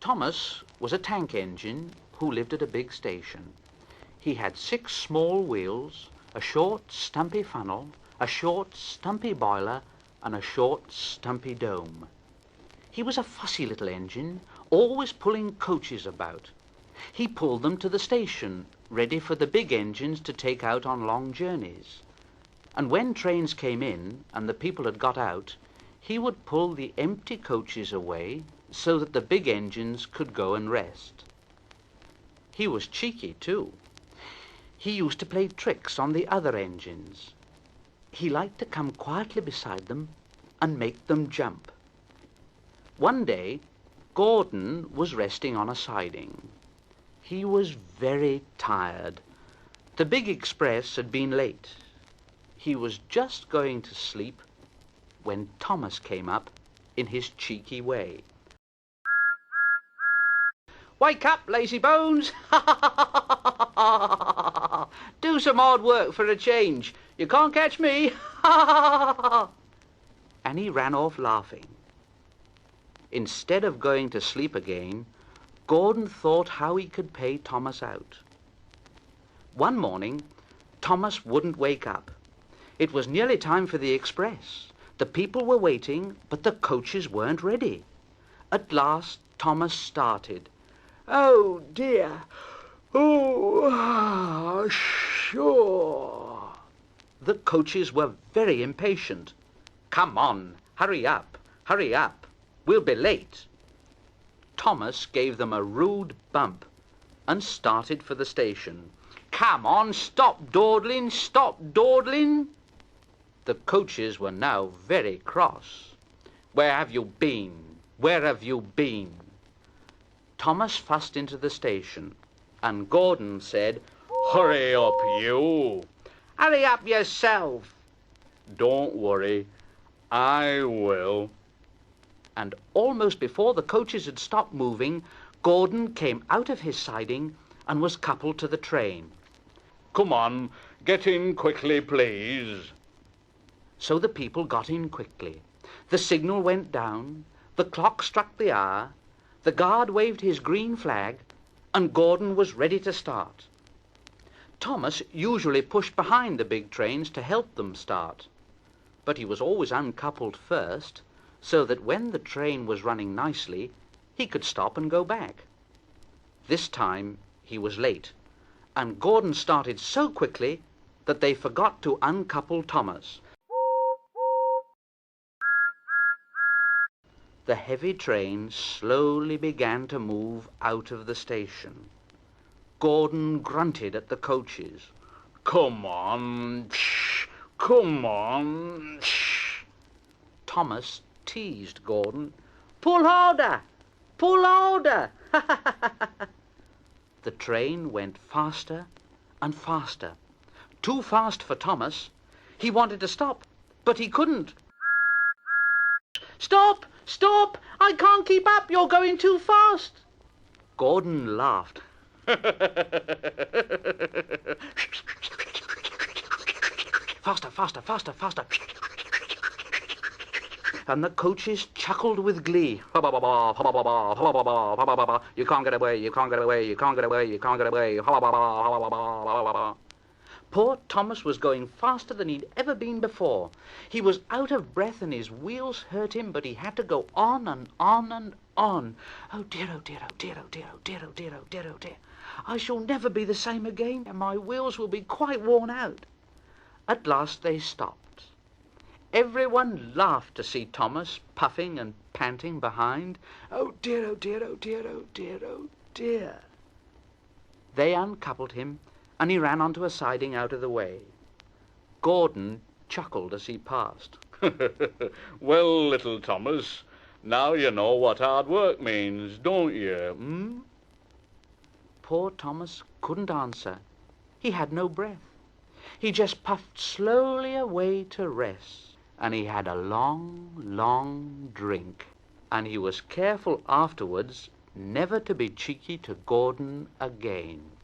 Thomas was a tank engine who lived at a big station. He had 6 small wheels, a short, stumpy funnel, a short, stumpy boiler, and a short, stumpy dome. He was a fussy little engine, always pulling coaches about. He pulled them to the station, ready for the big engines to take out on long journeys. And when trains came in and the people had got out, he would pull the empty coaches away so that the big engines could go and rest. He was cheeky, too. He used to play tricks on the other engines. He liked to come quietly beside them and make them jump. One day, Gordon was resting on a siding. He was very tired. The big express had been late. He was just going to sleep when Thomas came up in his cheeky way. "Wake up, lazy bones! Do some hard work for a change. You can't catch me!" And he ran off laughing. Instead of going to sleep again, Gordon thought how he could pay Thomas out. One morning, Thomas wouldn't wake up. It was nearly time for the express. The people were waiting, but the coaches weren't ready. At last, Thomas started. "Oh, dear. Oh, sure." The coaches were very impatient. "Come on, hurry up, hurry up. We'll be late." Thomas gave them a rude bump and started for the station. "Come on, stop dawdling, stop dawdling." The coaches were now very cross. "Where have you been? Where have you been?" Thomas fussed into the station, and Gordon said, "Hurry up, you." "Hurry up yourself." "Don't worry, I will." And almost before the coaches had stopped moving, Gordon came out of his siding and was coupled to the train. "Come on, get in quickly, please." So the people got in quickly. The signal went down, the clock struck the hour, the guard waved his green flag, and Gordon was ready to start. Thomas usually pushed behind the big trains to help them start, but he was always uncoupled first, so that when the train was running nicely, he could stop and go back. This time he was late, and Gordon started so quickly that they forgot to uncouple Thomas. The heavy train slowly began to move out of the station. Gordon grunted at the coaches. "Come on, shh, come on, shh." Thomas teased Gordon. "Pull harder! Pull harder!" The train went faster and faster. Too fast for Thomas. He wanted to stop, but he couldn't. "Stop! Stop! I can't keep up! You're going too fast!" Gordon laughed. "Faster, faster, faster, faster!" And the coaches chuckled with glee. "You can't get away, you can't get away, you can't get away, you can't get away." Poor Thomas was going faster than he'd ever been before. He was out of breath and his wheels hurt him, but he had to go on and on and on. "Oh dear, oh dear, oh dear, oh dear, oh dear, oh dear, oh dear, oh dear. I shall never be the same again, and my wheels will be quite worn out." At last they stopped. Everyone laughed to see Thomas puffing and panting behind. "Oh dear, oh dear, oh dear, oh dear, oh dear." They uncoupled him, and he ran onto a siding out of the way. Gordon chuckled as he passed. "Well, little Thomas, now you know what hard work means, don't you, Poor Thomas couldn't answer. He had no breath. He just puffed slowly away to rest, and he had a long, long drink, and he was careful afterwards never to be cheeky to Gordon again.